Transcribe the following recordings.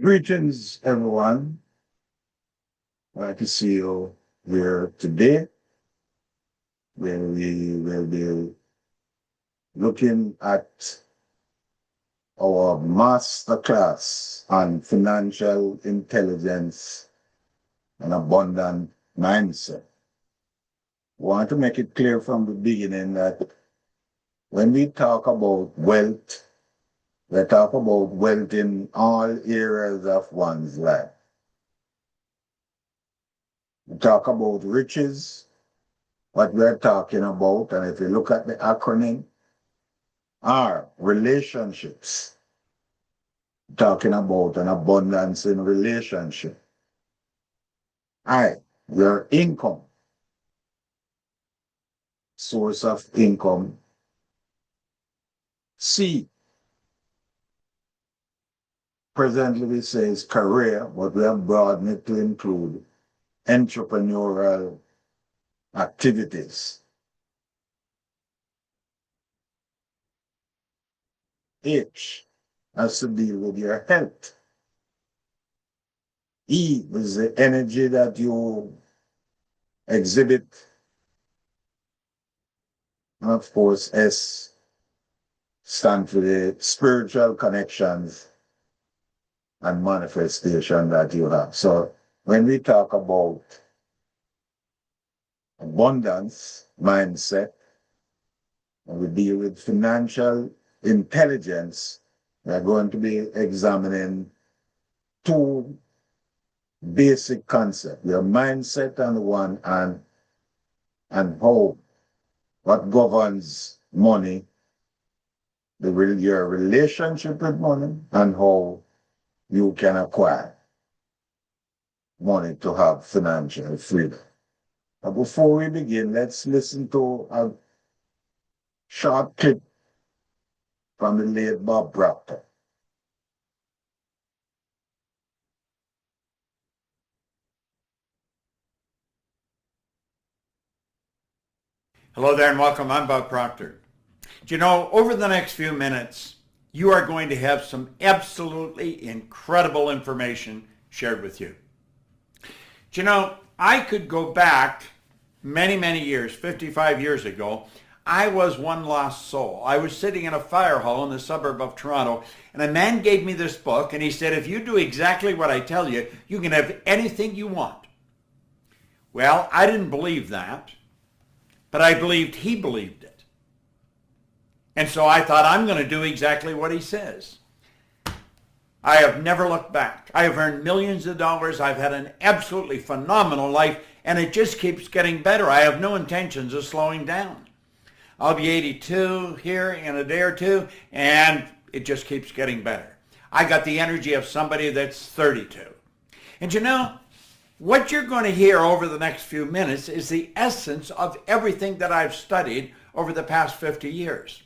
Greetings, everyone. Glad to see you here today, where we will be looking at our masterclass on financial intelligence and abundant mindset. Want to make it clear from the beginning that when we talk about wealth, we talk about wealth in all areas of one's life. We talk about riches, what we're talking about, and if you look at the acronym, are relationships, talking about an abundance in relationship. I, your income, source of income. C, presently we say is career, but we have broadened it to include entrepreneurial activities. H has to deal with your health. E is the energy that you exhibit. And of course, S stands for the spiritual connections and manifestation that you have. So when we talk about abundance mindset, and we deal with financial intelligence, we are going to be examining two basic concepts: your mindset on one and how, what governs money, your relationship with money, and how you can acquire money to have financial freedom. But before we begin, let's listen to a short clip from the late Bob Proctor. Hello there and welcome. I'm Bob Proctor. Do you know, over the next few minutes, you are going to have some absolutely incredible information shared with you. Do you know, I could go back many years, 55 years ago. I was one lost soul. I was sitting in a fire hall in the suburb of Toronto, and a man gave me this book, and he said, if you do exactly what I tell you, you can have anything you want. Well, I didn't believe that, but I believed he believed it. And so I thought, I'm going to do exactly what he says. I have never looked back. I have earned millions of dollars. I've had an absolutely phenomenal life, and it just keeps getting better. I have no intentions of slowing down. I'll be 82 here in a day or two, and it just keeps getting better. I got the energy of somebody that's 32. And you know, what you're going to hear over the next few minutes is the essence of everything that I've studied over the past 50 years.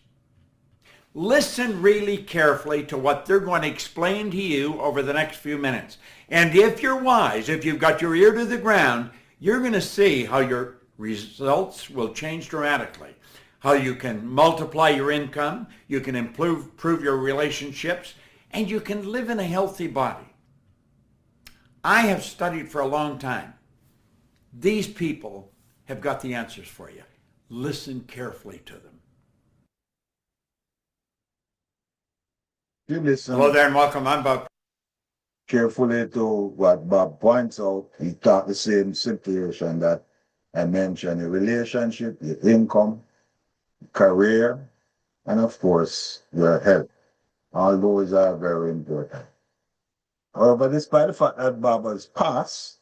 Listen really carefully to what they're going to explain to you over the next few minutes. And if you're wise, if you've got your ear to the ground, you're going to see how your results will change dramatically. How you can multiply your income, you can improve your relationships, and you can live in a healthy body. I have studied for a long time. These people have got the answers for you. Listen carefully to them. You listen Hello there and welcome. I'm Bob. carefully to what Bob points out. He taught the same situation that I mentioned: your relationship, your income, career, and of course, your health. All those are very important. However, despite the fact that Bob has passed,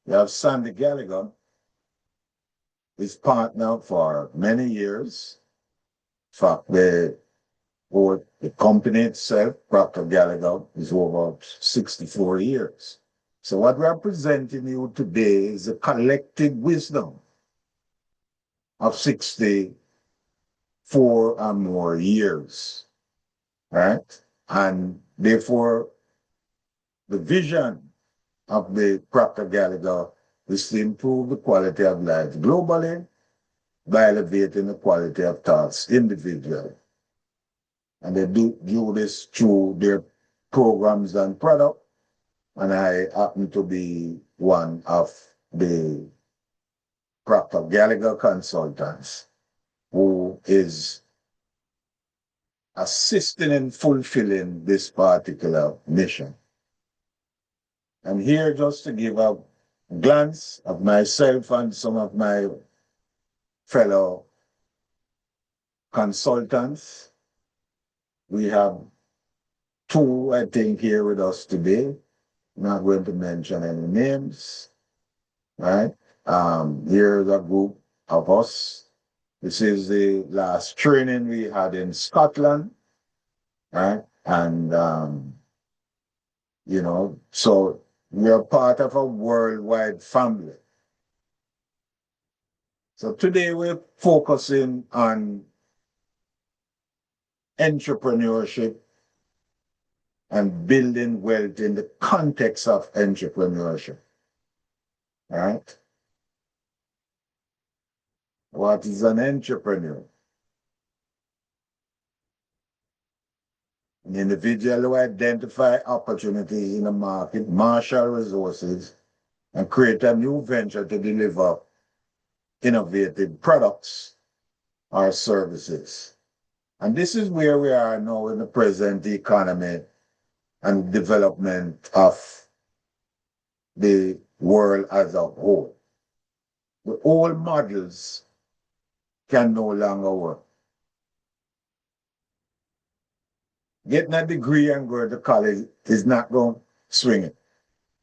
you have Sandy Gallagher, his partner for many years. In fact, the company itself, Procter Gallagher, is over 64 years. So what we are presenting you today is a collective wisdom of 64 or more years, right? And therefore, the vision of the Procter Gallagher is to improve the quality of life globally by elevating the quality of thoughts individually. And they do this through their programs and products and I happen to be one of the Proctor Gallagher consultants who is assisting in fulfilling this particular mission. I'm here just to give a glance of myself and some of my fellow consultants. We have two, I think, here with us today. I'm not going to mention any names, right? Here's a group of us. This is the last training we had in Scotland, right? And, so we are part of a worldwide family. So today we're focusing on entrepreneurship and building wealth in the context of entrepreneurship. All right? What is an entrepreneur? An individual who identify opportunity in a market, marshal resources, and create a new venture to deliver innovative products or services. And this is where we are now in the present economy and development of the world as a whole. The old models can no longer work. Getting a degree and going to college is not going to swing it.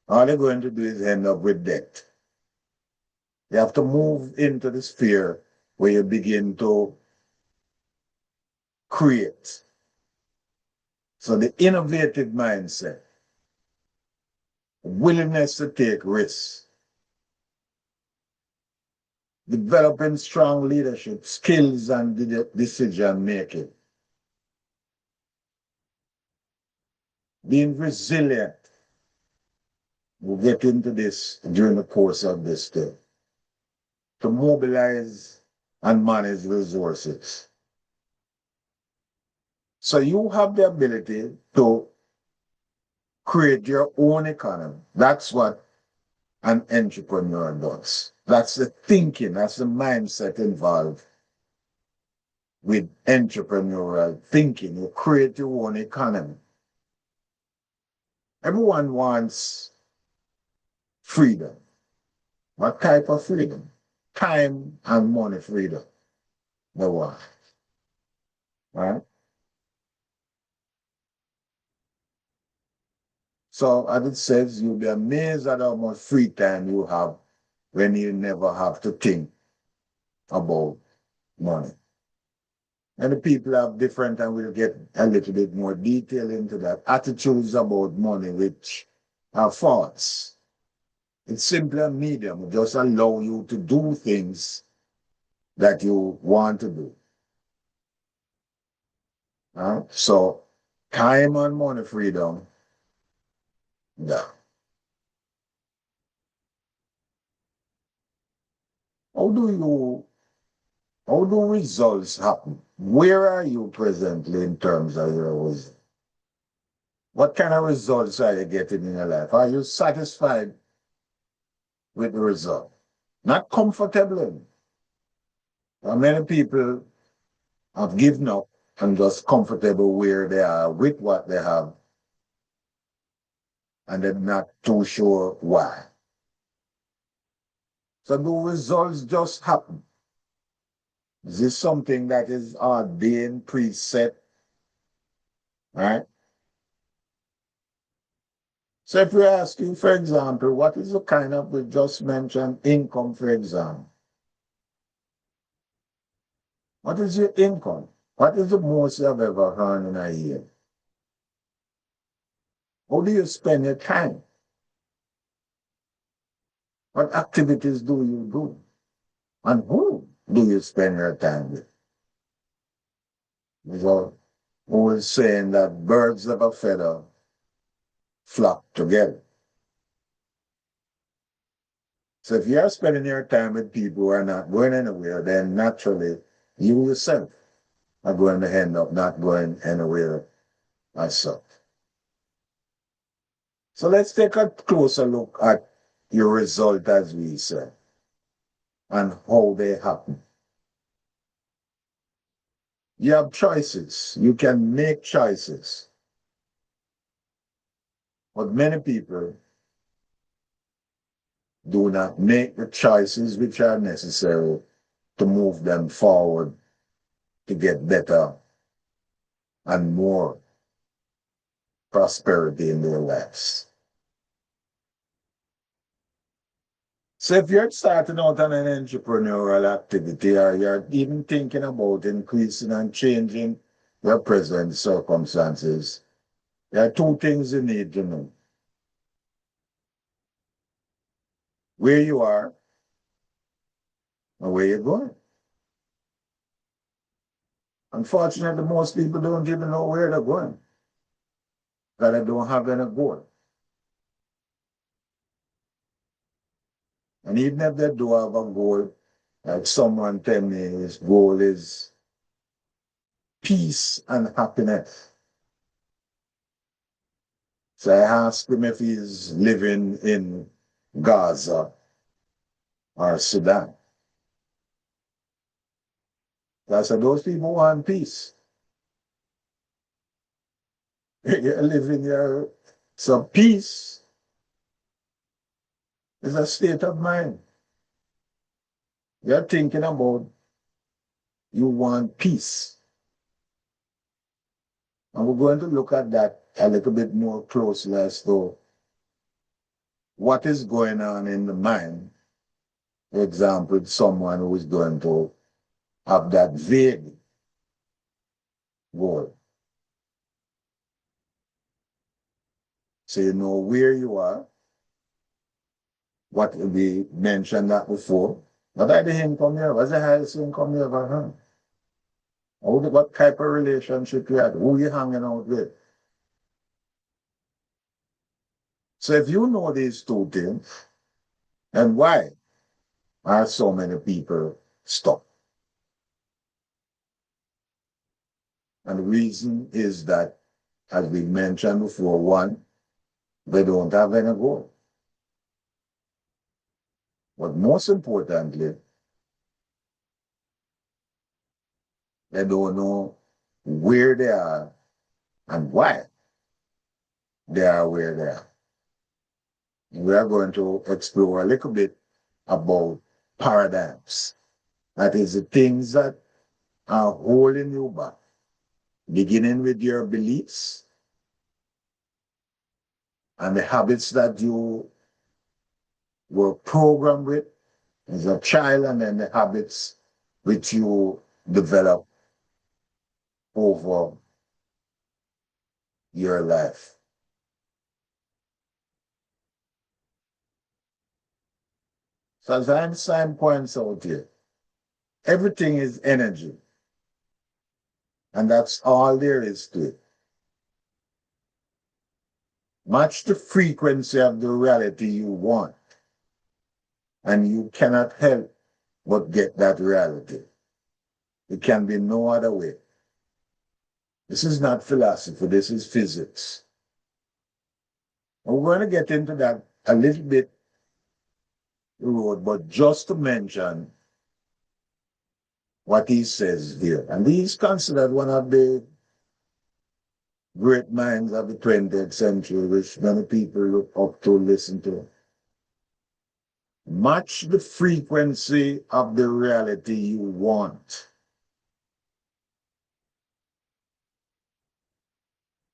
All they're going to do is end up with debt. You have to move into the sphere where you begin to create. So the innovative mindset, willingness to take risks, developing strong leadership skills and decision making, being resilient. We'll get into this during the course of this day. To mobilize and manage resources. So you have the ability to create your own economy. That's what an entrepreneur does. That's the thinking, that's the mindset involved with entrepreneurial thinking. You create your own economy. Everyone wants freedom. What type of freedom? Time and money freedom. They want. Right? So as it says, you'll be amazed at how much free time you have when you never have to think about money. And the people have different, and we'll get a little bit more detail into that, attitudes about money, which are false. It's simply a medium. It just allow you to do things that you want to do. So time and money freedom, yeah. How do you How do results happen? Where are you presently in terms of your wisdom? What kind of results are you getting in your life? Are you satisfied with the result? Not comfortably. Many people have given up and just comfortable where they are with what they have, and they're not too sure why. So do results just happen? Is this something that is ordained, preset, right? So if we ask you, for example, what is the kind of, we just mentioned income, for example. What is your income? What is the most you have ever earned in a year? How do you spend your time? What activities do you do? And who do you spend your time with? There's always saying that birds of a feather flock together. So if you're spending your time with people who are not going anywhere, then naturally you yourself are going to end up not going anywhere myself. So let's take a closer look at your result, as we said, and how they happen. You have choices. You can make choices. But many people do not make the choices which are necessary to move them forward to get better and more prosperity in their lives. So if you're starting out on an entrepreneurial activity or you're even thinking about increasing and changing your present circumstances, there are two things you need to know. Where you are and where you're going. Unfortunately, most people don't even know where they're going, that they don't have any goal. And even if they do have a goal, like someone tell me his goal is peace and happiness. So I asked him if he's living in Gaza or Sudan. So I said, those people want peace. You're living here. So peace is a state of mind. You're thinking about you want peace. And we're going to look at that a little bit more closely as to what is going on in the mind. For example, someone who is going to have that vague goal. So you know where you are, what we mentioned that before. What are the income here? What's the highest income you ever had? What type of relationship you had? Who you hanging out with? So if you know these two things, and why are so many people stuck? And the reason is that, as we mentioned before, one, they don't have any goal. But most importantly, they don't know where they are and why they are where they are. We are going to explore a little bit about paradigms. That is the things that are holding you back, beginning with your beliefs and the habits that you were programmed with as a child, and then the habits which you develop over your life. So as Einstein points out here, everything is energy, and that's all there is to it. Match the frequency of the reality you want, and you cannot help but get that reality. It can be no other way. This is not philosophy, this is physics. And we're going to get into that a little bit road, but just to mention what he says here. And he's considered one of the great minds of the 20th century, which many people look up to, listen to. Match the frequency of the reality you want.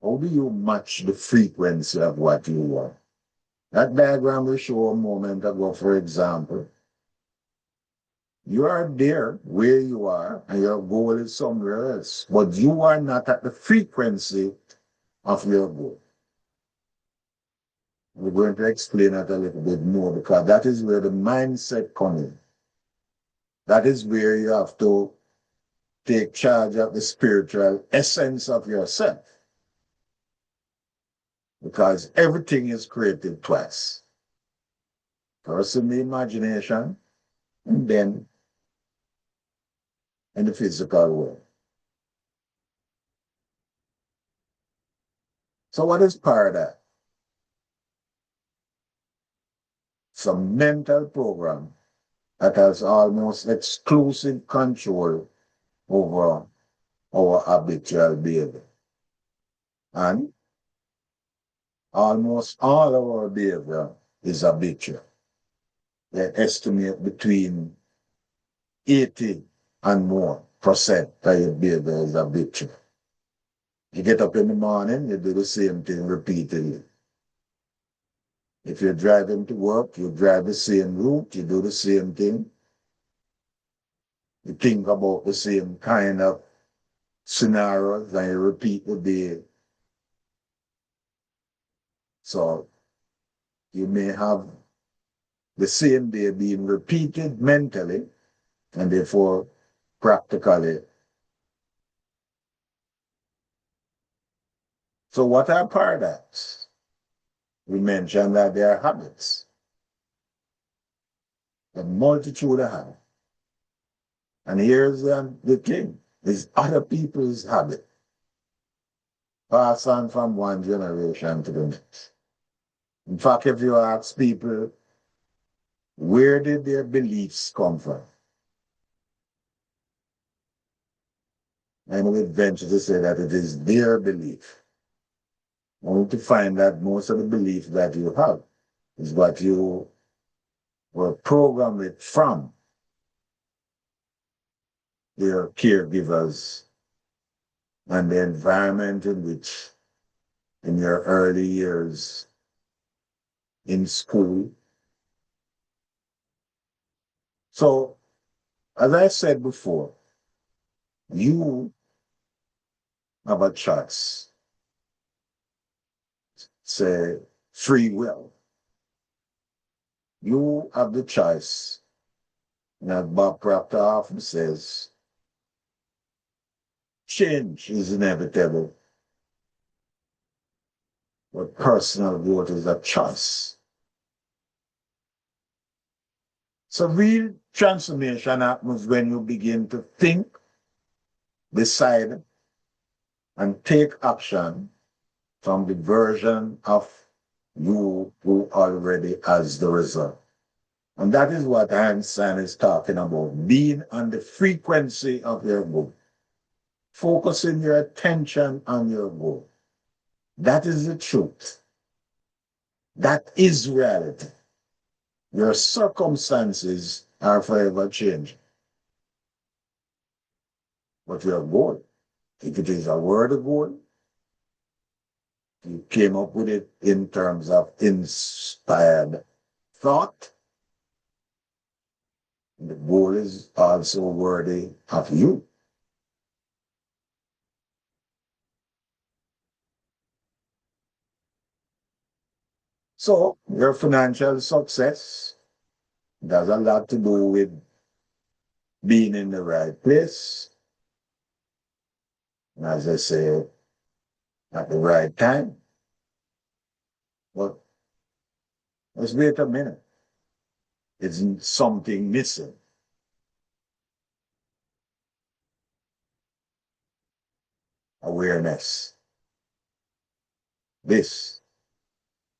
How do you match the frequency of what you want? That diagram we showed a moment ago, for example. You are there where you are, and your goal is somewhere else, but you are not at the frequency of your goal. We're going to explain that a little bit more, because that is where the mindset comes in. That is where you have to take charge of the spiritual essence of yourself, because everything is created twice. First in the imagination, and then in the physical world. So what is paradigm? a mental program that has almost exclusive control over our habitual behavior. And almost all of our behavior is habitual. They estimate between 80 and more percent of your behavior is habitual. You get up in the morning, you do the same thing repeatedly. If you're driving to work, you drive the same route, you do the same thing. You think about the same kind of scenarios and you repeat the day. So you may have the same day being repeated mentally and therefore practically. So what are paradigms? We mentioned that they are habits. A multitude of habits. And here's the thing, is other people's habit. Pass on from one generation to the next. In fact, if you ask people, where did their beliefs come from? I would venture to say that it is their belief. Only to find that most of the belief that you have is what you were programmed with from their caregivers and the environment in which, in your early years in school. So, as I said before, you have a choice. Say, free will. You have the choice. And as Bob Proctor often says, change is inevitable, but personal growth is a choice. So real transformation happens when you begin to think, decide, and take action from the version of you who already has the result. And that is what Einstein is talking about, being on the frequency of your goal, focusing your attention on your goal. That is the truth. That is reality. Your circumstances are forever changing. But your goal, if it is a word goal, you came up with it in terms of inspired thought, the goal is also worthy of you. So your financial success does a lot to do with being in the right place, and as I say, at the right time. But let's wait a minute. Isn't something missing? Awareness. This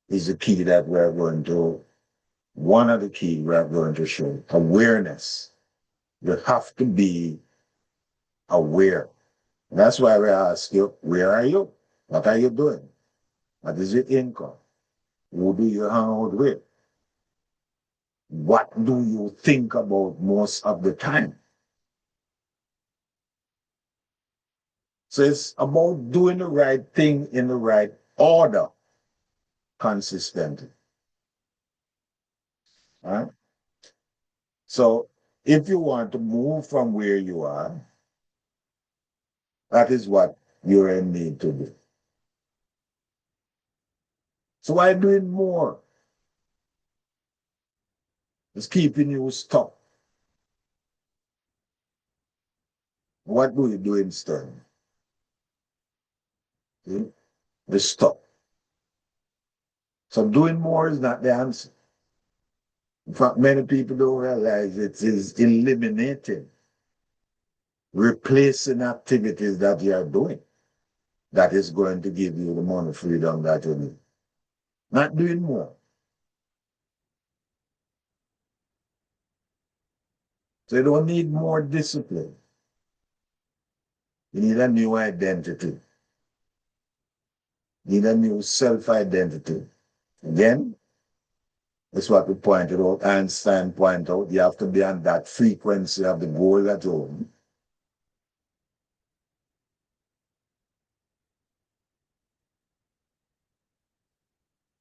is the key that we're going to, one of the key we're going to show. Awareness. You have to be aware. And that's why we ask you, where are you? What are you doing? What is your income? Who do you hang out with? What do you think about most of the time? So it's about doing the right thing in the right order consistently. All right? So if you want to move from where you are, that is what you're in need to do. So why doing more? It's keeping you stuck. What do you do instead? See? You're stuck. So doing more is not the answer. In fact, many people don't realize it is eliminating, replacing activities that you are doing that is going to give you the money freedom that you need. Not doing more. So you don't need more discipline. You need a new identity. You need a new self-identity. Again, that's what we pointed out, Einstein pointed out. You have to be on that frequency of the goal at home.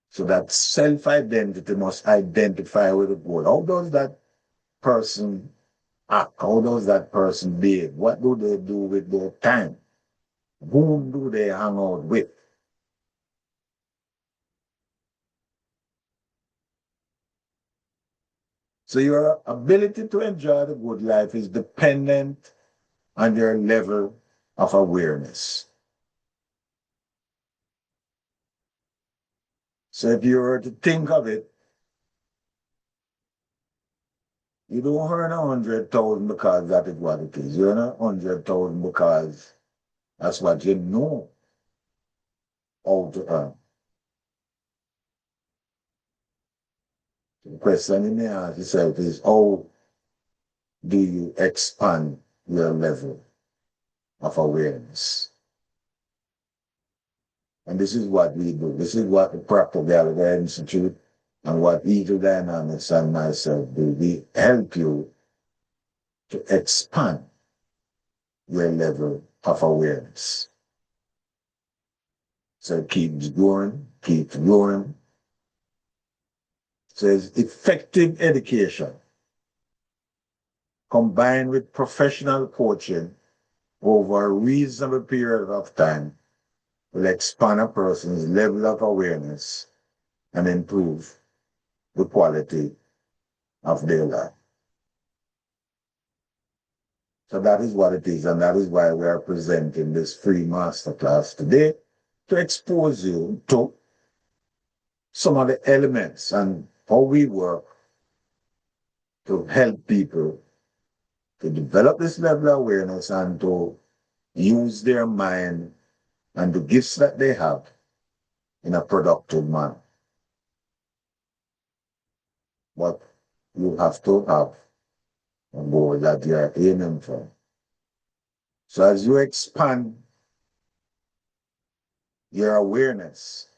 So that self-identity must identify with the goal. How does that person act? How does that person behave? What do they do with their time? Whom do they hang out with? So your ability to enjoy the good life is dependent on your level of awareness. So if you were to think of it, you don't earn 100,000 because that is what it is. You earn 100,000 because that's what you know how to earn. The question you may ask yourself is how do you expand your level of awareness? And this is what we do. This is what the Proctor Gallagher Institute and what Eagle Dynamics and myself do. We help you to expand your level of awareness. So it keeps growing, keeps growing. So it's effective education combined with professional coaching over a reasonable period of time will expand a person's level of awareness and improve the quality of their life. So that is what it is, and that is why we are presenting this free masterclass today to expose you to some of the elements and how we work to help people to develop this level of awareness and to use their mind and the gifts that they have in a productive manner. But you have to have a goal that you are aiming for. So as you expand your awareness,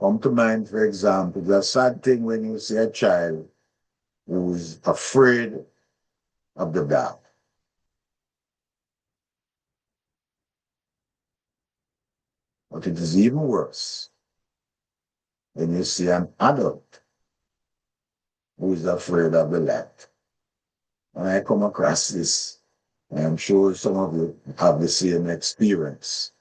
come to mind, for example, the sad thing when you see a child who's afraid of the dark. But it is even worse when you see an adult who is afraid of the light. And I come across this, and I'm sure some of you have the same experience.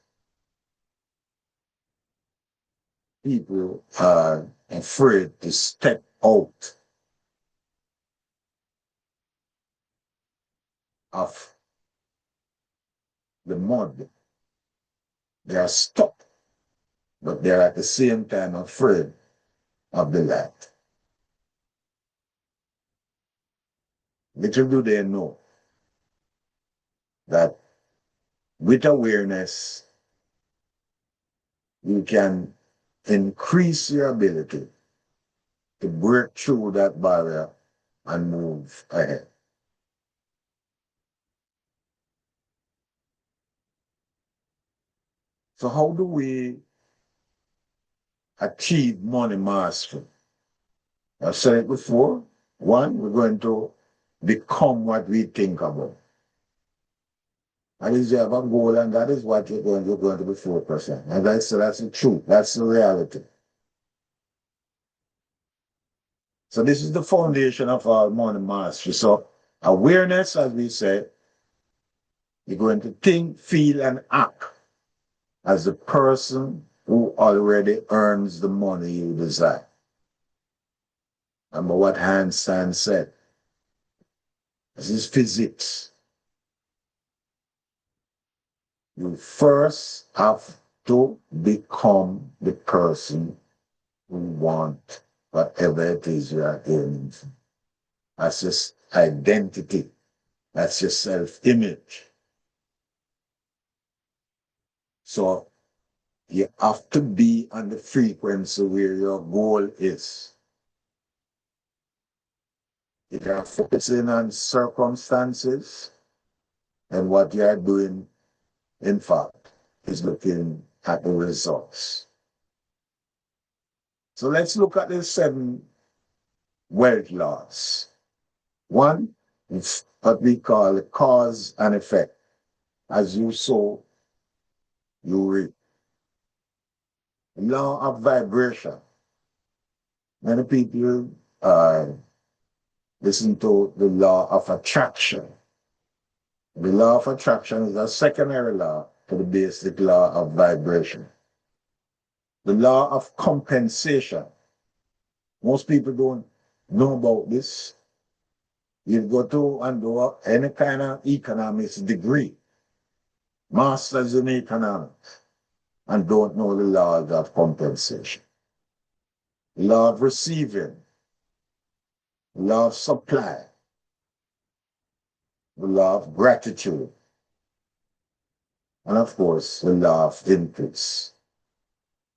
People are afraid to step out of the mud. They are stuck, but they're at the same time afraid of the light. Little do they know that with awareness, you can increase your ability to break through that barrier and move ahead. So how do we achieve money mastery? I've said it before. One, we're going to become what we think about. And if you have a goal, and that is what you're going to be focused on. And that's the truth. That's the reality. So this is the foundation of our money mastery. So awareness, as we said, you're going to think, feel, and act as the person who already earns the money you desire. Remember what Einstein said. This is physics. You first have to become the person who want whatever it is you are aiming for. That's just identity. That's your self-image. So you have to be on the frequency where your goal is. If you're focusing on circumstances, and what you are doing, in fact, is looking at the results. So let's look at the 7 wealth laws. One is what we call cause and effect. As you sow, you reap. Law of vibration. Many people listen to the law of attraction. The law of attraction is a secondary law to the basic law of vibration. The law of compensation. Most people don't know about this. You go to and do any kind of economics degree, masters in economics, and don't know the laws of compensation. The law of receiving, the law of supply, the law of gratitude, and of course, the law of increase.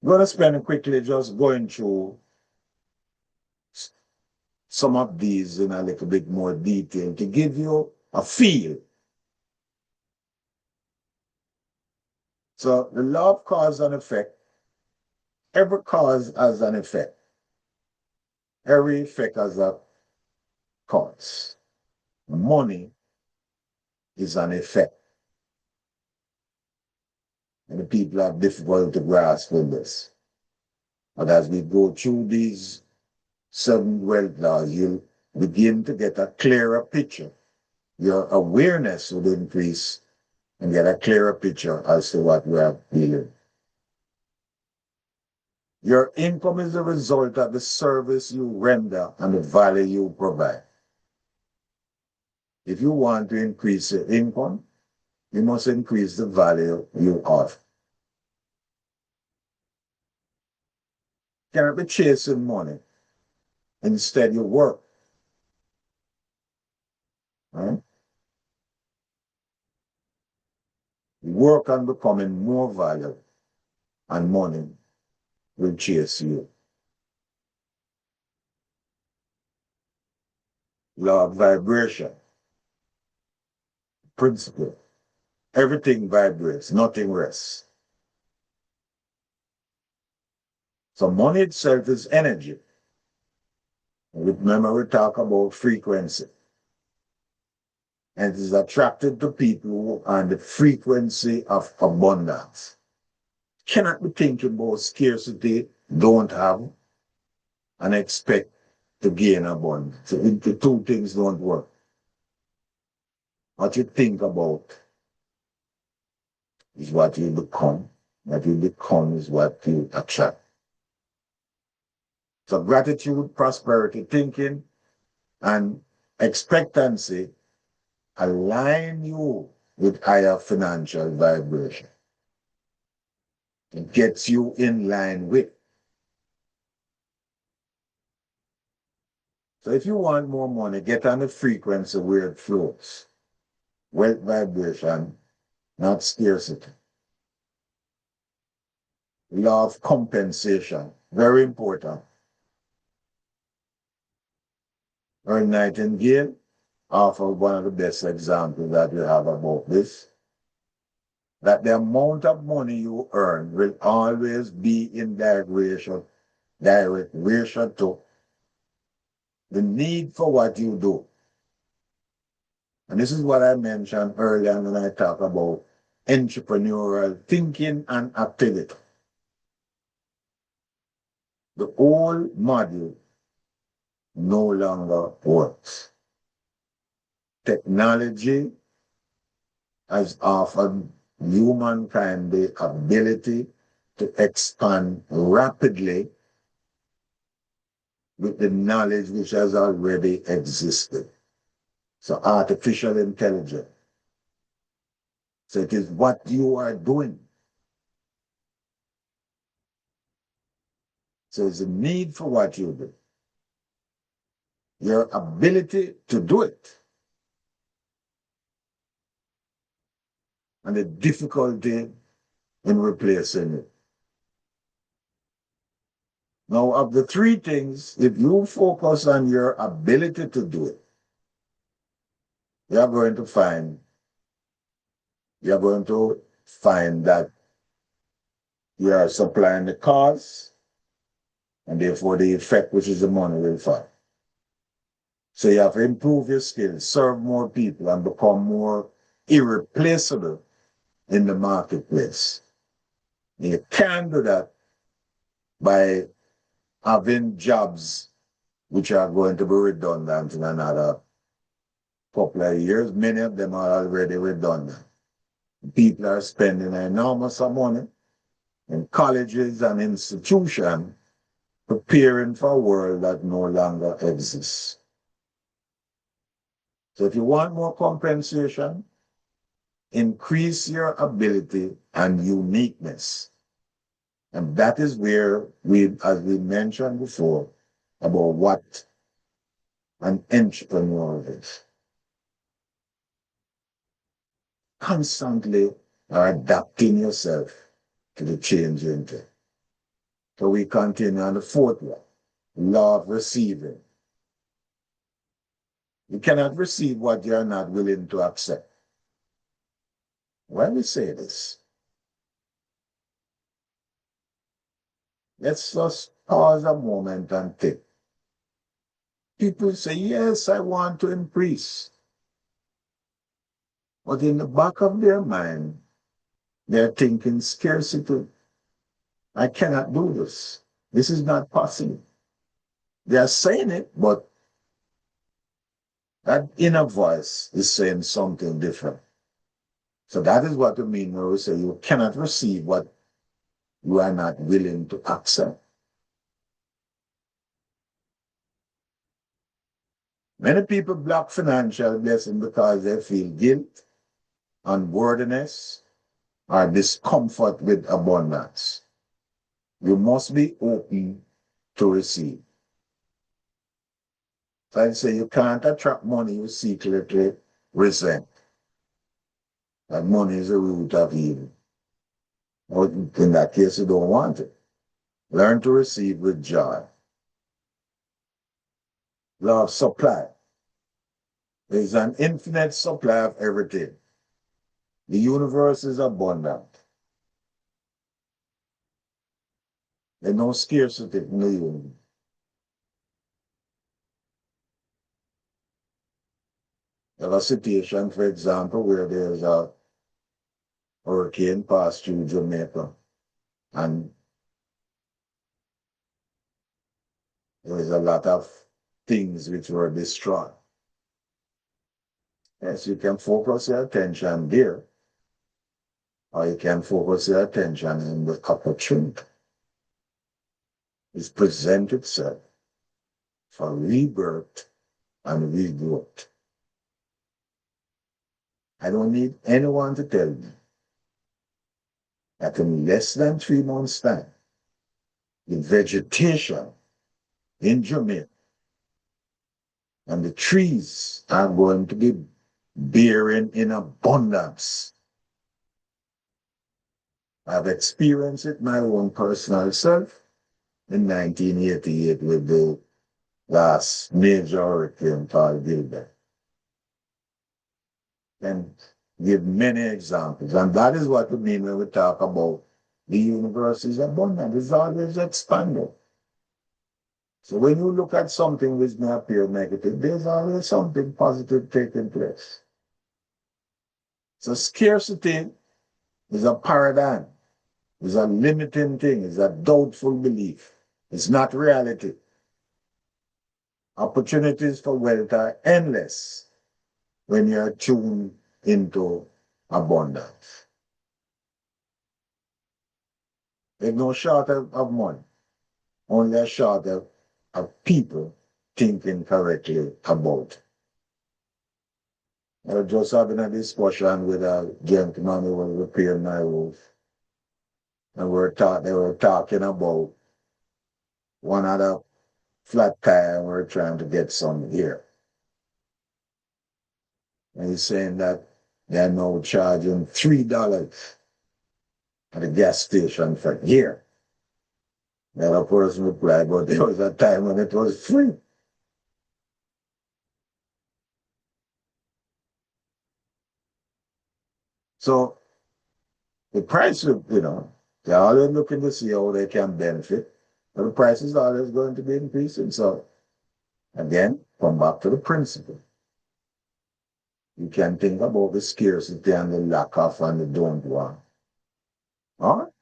I'm going to spend quickly just going through some of these in a little bit more detail to give you a feel. So the law of cause and effect, every cause has an effect. Every effect has a cause. Money is an effect. And the people have difficulty to grasp with this. But as we go through these 7 wealth laws, you'll begin to get a clearer picture. Your awareness will increase and get a clearer picture as to what we are dealing. Your income is a result of the service you render and the value you provide. If you want to increase your income, you must increase the value you offer. You cannot be chasing money. Instead, you work. Right? You work on becoming more valuable, and money will chase you. Law of vibration. Principle. Everything vibrates, nothing rests. So money itself is energy. Remember, we talk about frequency. And it is attracted to people who are on the frequency of abundance. Cannot be thinking about scarcity, don't have, and expect to gain abundance. So the 2 things don't work. What you think about is what you become. What you become is what you attract. So gratitude, prosperity, thinking, and expectancy align you with higher financial vibration. It gets you in line with. So if you want more money, get on the frequency where it flows. Wealth vibration, not scarcity. Law of compensation, very important. Earl Nightingale offered one of the best examples that we have about this. That the amount of money you earn will always be in direct ratio to the need for what you do. And this is what I mentioned earlier when I talk about entrepreneurial thinking and activity. The old model no longer works. Technology has offered humankind the ability to expand rapidly with the knowledge which has already existed. So artificial intelligence. So it is what you are doing. So it's a need for what you do. Your ability to do it. And the difficulty in replacing it. Now, of the 3 things, if you focus on your ability to do it, you're going to find you're going to find that you are supplying the cause, and therefore the effect, which is the money, will fall. So you have to improve your skills, serve more people, and become more irreplaceable in the marketplace. And you can't do that by having jobs which are going to be redundant in another couple of years. Many of them are already redundant. People are spending an enormous amount of money in colleges and institutions preparing for a world that no longer exists. So if you want more compensation, increase your ability and uniqueness. And that is where as we mentioned before, about what an entrepreneur is. Constantly adapting yourself to the change into. So we continue on the fourth one, law of receiving. You cannot receive what you are not willing to accept. Why we say this? Let's just pause a moment and think. People say, yes, I want to increase. But in the back of their mind, they're thinking scarcity. I cannot do this. This is not possible. They are saying it, but that inner voice is saying something different. So that is what we mean when we say you cannot receive what you are not willing to accept. Many people block financial blessing because they feel guilt, unworthiness, or discomfort with abundance. You must be open to receive. So I'd say you can't attract money you secretly resent. That money is the root of evil. Or in that case, you don't want it. Learn to receive with joy. Law of supply. There's an infinite supply of everything. The universe is abundant. There's no scarcity in the universe. There are situations, for example, where there's a hurricane passed through Jamaica and there was a lot of things which were destroyed. Yes, you can focus your attention there, or you can focus your attention in the opportunity. It's present itself for rebirth and regrowth. I don't need anyone to tell me that in less than 3 months' time, the vegetation in Jamaica and the trees are going to be bearing in abundance. I've experienced it my own personal self in 1988 with the last major hurricane called Gilbert. And give many examples. And that is what we mean when we talk about the universe is abundant. It's always expanding. So when you look at something which may appear negative, there's always something positive taking place. So scarcity is a paradigm. It's a limiting thing. It's a doubtful belief. It's not reality. Opportunities for wealth are endless when you're tuned into abundance. There's no shortage of money, only a shortage of people thinking correctly about it. I was just having a discussion with a gentleman who was repairing my roof, and they were talking about one other flat tire, and we're trying to get some here. And he's saying that they're now charging $3 at the gas station for here. The other person replied, but there was a time when it was free. So the price of, they're always looking to see how they can benefit, but the price is always going to be increasing. So again, come back to the principle. You can think about the scarcity and the lack of and the don't want. Or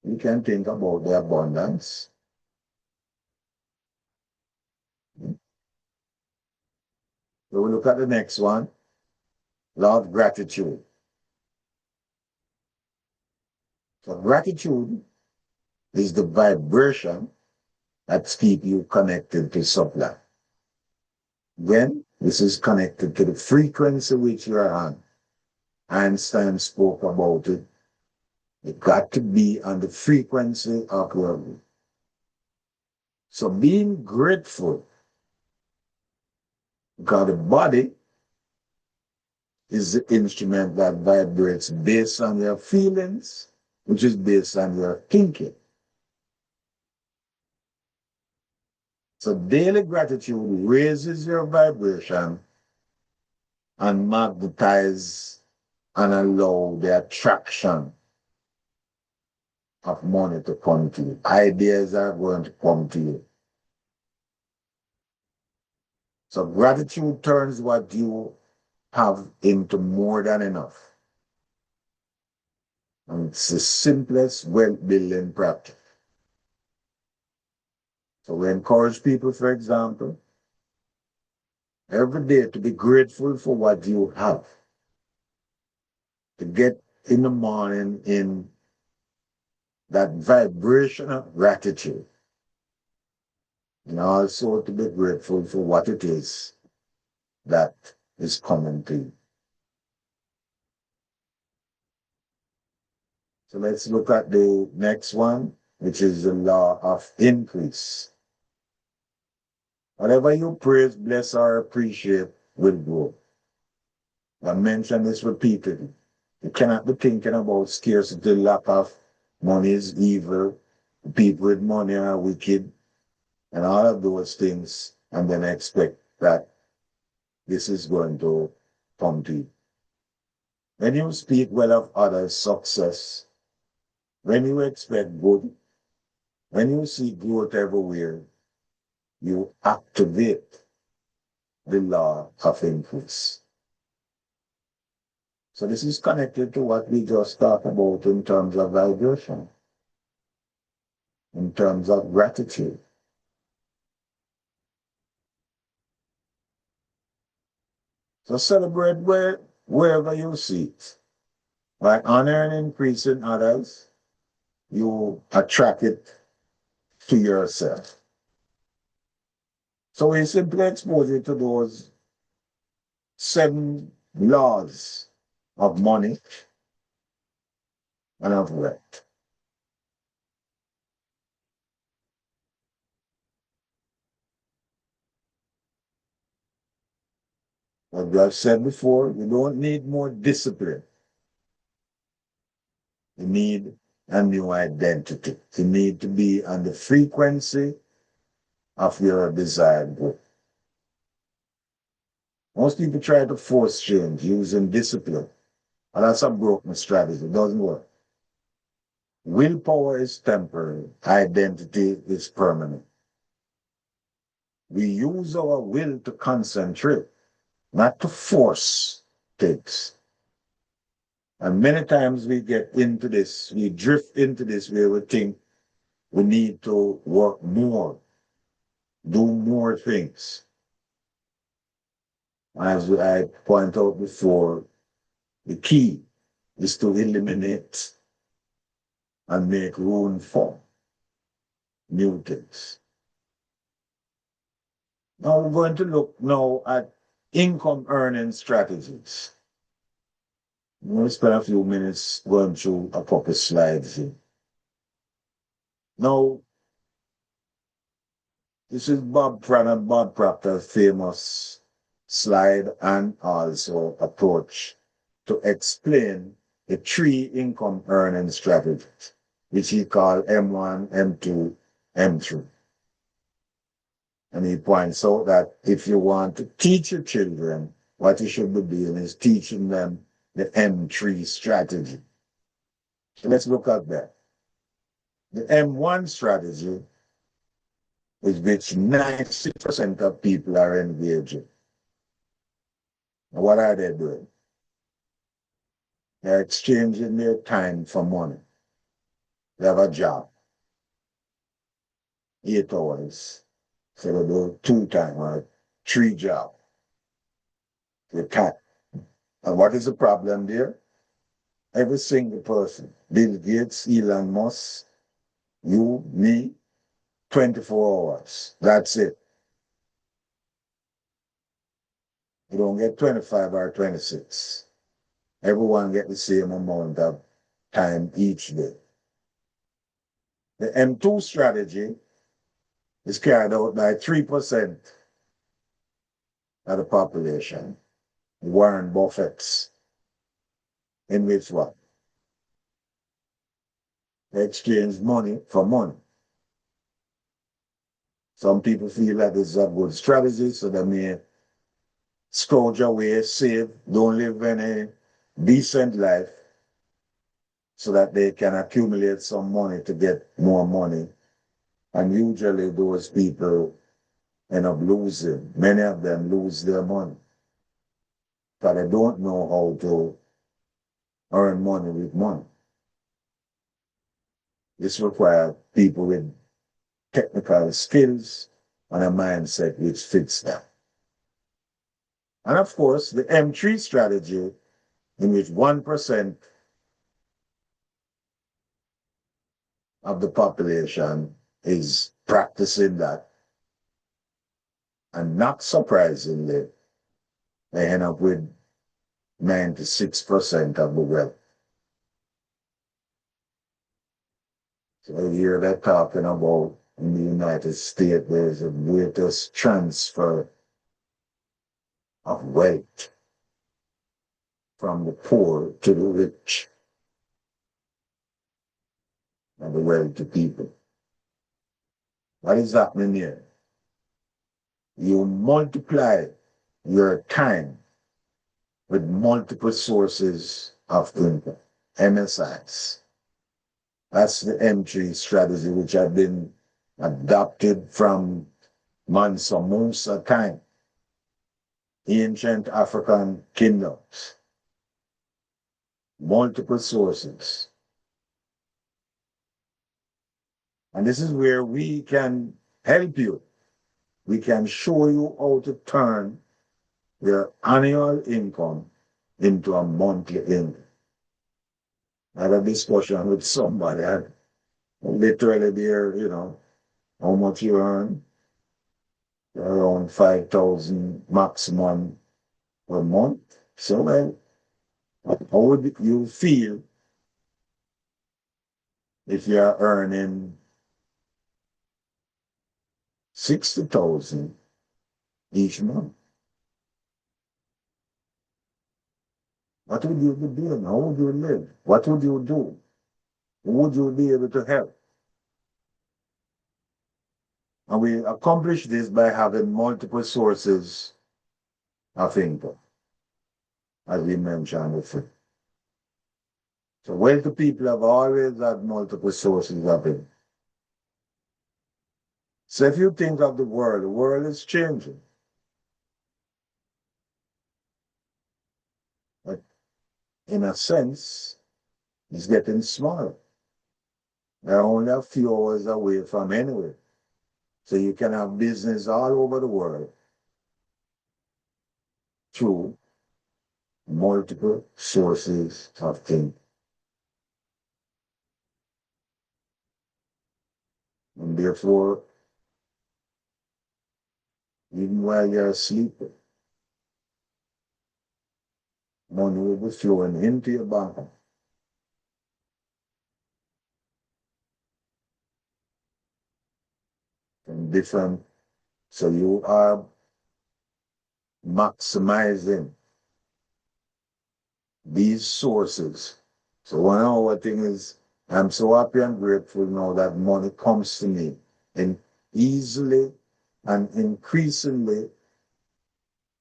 you can think about the abundance. So we look at the next one, law of gratitude. So gratitude is the vibration that keeps you connected to supply. Again, this is connected to the frequency which you are on. Einstein spoke about it. It got to be on the frequency of your. So being grateful, because the body is the instrument that vibrates based on your feelings, which is based on your thinking. So daily gratitude raises your vibration and magnetize and allow the attraction of money to come to you. Ideas are going to come to you. So gratitude turns what you have into more than enough. And it's the simplest wealth building practice. So we encourage people, for example, every day to be grateful for what you have. To get in the morning in that vibration of gratitude. And also to be grateful for what it is that is coming to you. So let's look at the next one, which is the law of increase. Whatever you praise, bless, or appreciate will grow. I mentioned this repeatedly. You cannot be thinking about scarcity, lack of money is evil, people with money are wicked, and all of those things, and then expect that this is going to come to you. When you speak well of others' success, when you expect good, when you see growth everywhere, you activate the law of increase. So this is connected to what we just talked about in terms of vibration, in terms of gratitude. So celebrate wherever you see it. By honoring and increasing others, you attract it to yourself. So we simply expose you to those 7 laws of money and of wealth. Like I've said before, you don't need more discipline. You need a new identity. You need to be on the frequency of your desired goal. Most people try to force change using discipline, and that's a broken strategy. It doesn't work. Willpower is temporary. Identity is permanent. We use our will to concentrate, not to force things. And many times we get into this, we drift into this where we think we need to work more, do more things. As I point out before, the key is to eliminate and make room for new things. Now we're going to look now at income earning strategies. We'll spend a few minutes going through a couple of slides here. Now, this is Bob Proctor's famous slide and also approach to explain the 3 income earning strategies, which he called M1, M2, M3. And he points out that if you want to teach your children, what you should be doing is teaching them the M3 strategy. So let's look at that. The M1 strategy is which 90% of people are engaging. And what are they doing? They're exchanging their time for money. They have a job, 8 hours. So they do 2 time or 3 jobs. They can't. And what is the problem there? Every single person, Bill Gates, Elon Musk, you, me, 24 hours. That's it. You don't get 25 or 26. Everyone get the same amount of time each day. The M2 strategy is carried out by 3% of the population. Warren Buffett's, in which what? They exchange money for money. Some people feel that this is a good strategy, so they may scourge away, save, don't live any decent life, so that they can accumulate some money to get more money. And usually those people end up losing. Many of them lose their money, but they don't know how to earn money with money. This requires people with technical skills and a mindset which fits them. And of course, the M3 strategy, in which 1% of the population is practicing that, and not surprisingly, they end up with 96% of the wealth. So you hear that talking about in the United States, there's the greatest transfer of wealth from the poor to the rich and the wealthy people. What is happening here? You multiply your time with multiple sources of income, MSIs. That's the M3 strategy, which had been adopted from Mansa Musa time, ancient African kingdoms. Multiple sources. And this is where we can help you. We can show you how to turn your annual income into a monthly income. I had a discussion with somebody. I literally there, how much you earn, around 5,000 maximum per month. So then, how would you feel if you are earning 60,000 each month? What would you be doing? How would you live? What would you do? Who would you be able to help? And we accomplish this by having multiple sources of income, as we mentioned before. So wealthy people have always had multiple sources of income. So if you think of the world is changing. But in a sense, it's getting smaller. They're only a few hours away from anywhere. So you can have business all over the world through multiple sources of income. And therefore, even while you're sleeping, money will be flowing into your bank from different. So you are maximizing these sources. So one other thing is, I'm so happy and grateful now that money comes to me and easily and increasingly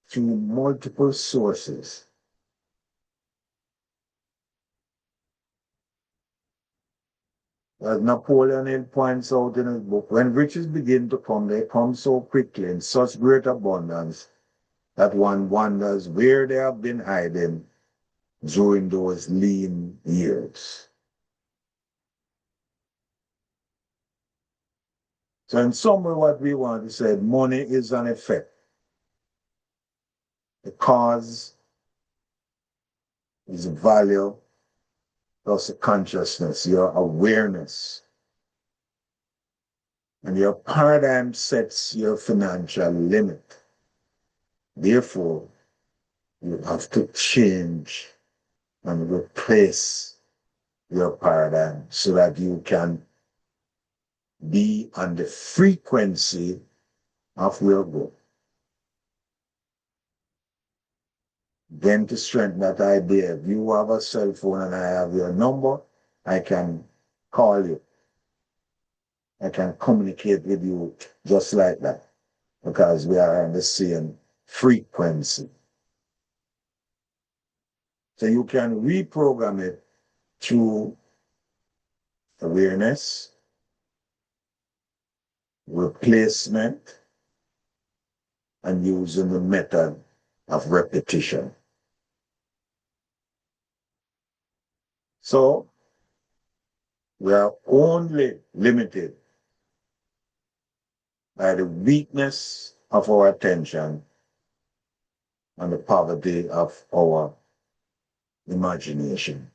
through multiple sources. As Napoleon Hill points out in his book, when riches begin to come, they come so quickly in such great abundance that one wonders where they have been hiding during those lean years. So in summary, what we want to say, money is an effect. The cause is value plus the consciousness, your awareness. And your paradigm sets your financial limit. Therefore, you have to change and replace your paradigm so that you can be on the frequency of your goal. Then to strengthen that idea, if you have a cell phone and I have your number, I can call you. I can communicate with you just like that because we are on the same frequency. So you can reprogram it through awareness, replacement, and using the method of repetition. So we are only limited by the weakness of our attention and the poverty of our imagination.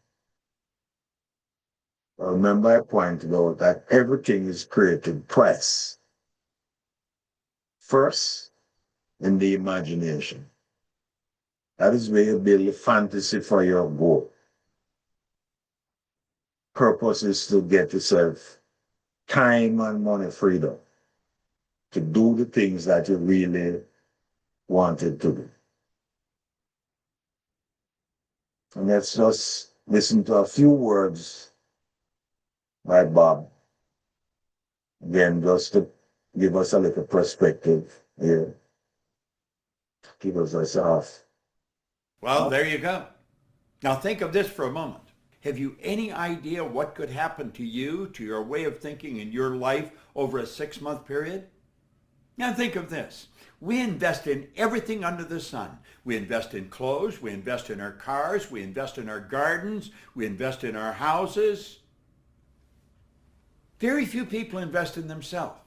Remember, I pointed out that everything is created twice. First, in the imagination. That is where you build a fantasy for your goal. Purpose is to get yourself time and money freedom to do the things that you really wanted to do. And let's just listen to a few words by Bob. Again, just to give us a little perspective here. Give us a off. Well, there you go. Now think of this for a moment. Have you any idea what could happen to you, to your way of thinking in your life over a 6-month period? Now think of this. We invest in everything under the sun. We invest in clothes, we invest in our cars, we invest in our gardens, we invest in our houses. Very few people invest in themselves.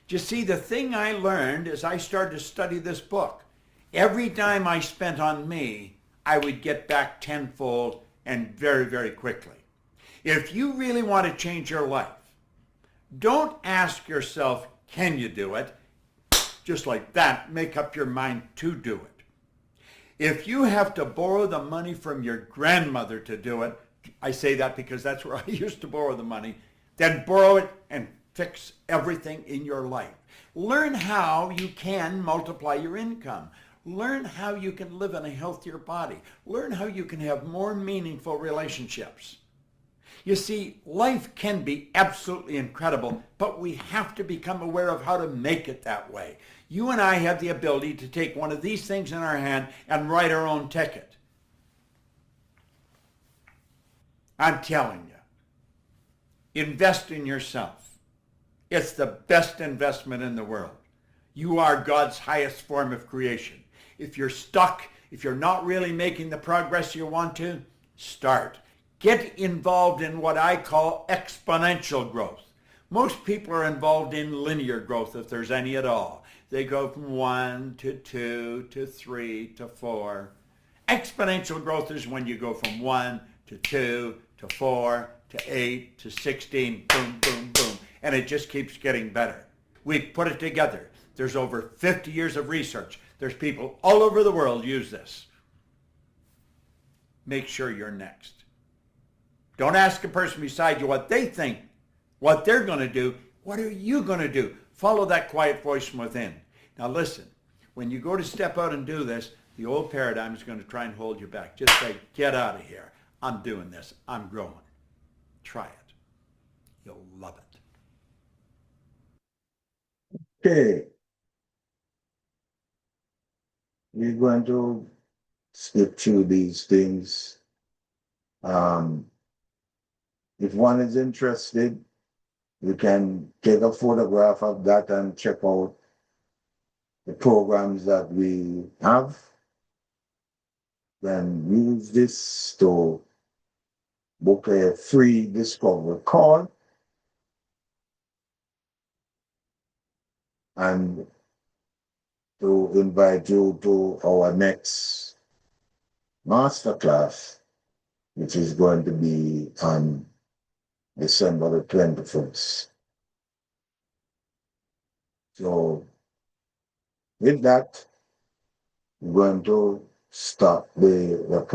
You see, the thing I learned as I started to study this book, every dime I spent on me, I would get back tenfold and very, very quickly. If you really want to change your life, don't ask yourself, can you do it? Just like that, make up your mind to do it. If you have to borrow the money from your grandmother to do it, I say that because that's where I used to borrow the money, then borrow it and fix everything in your life. Learn how you can multiply your income. Learn how you can live in a healthier body. Learn how you can have more meaningful relationships. You see, life can be absolutely incredible, but we have to become aware of how to make it that way. You and I have the ability to take one of these things in our hand and write our own ticket. I'm telling you, invest in yourself. It's the best investment in the world. You are God's highest form of creation. If you're stuck, if you're not really making the progress you want to, start. Get involved in what I call exponential growth. Most people are involved in linear growth, if there's any at all. They go from 1 to 2 to 3 to 4. Exponential growth is when you go from 1 to 2 to 4 to 8 to 16, boom, boom, boom. And it just keeps getting better. We put it together. There's over 50 years of research. There's people all over the world use this. Make sure you're next. Don't ask a person beside you what they think, what they're going to do. What are you going to do? Follow that quiet voice from within. Now listen, when you go to step out and do this, the old paradigm is going to try and hold you back. Just say, get out of here. I'm doing this. I'm growing. Try it. You'll love it. Okay. We're going to skip through these things. If one is interested, you can take a photograph of that and check out the programs that we have. Then use this to book a free discovery call and to invite you to our next masterclass, which is going to be on December the 21st. So with that, we're going to start the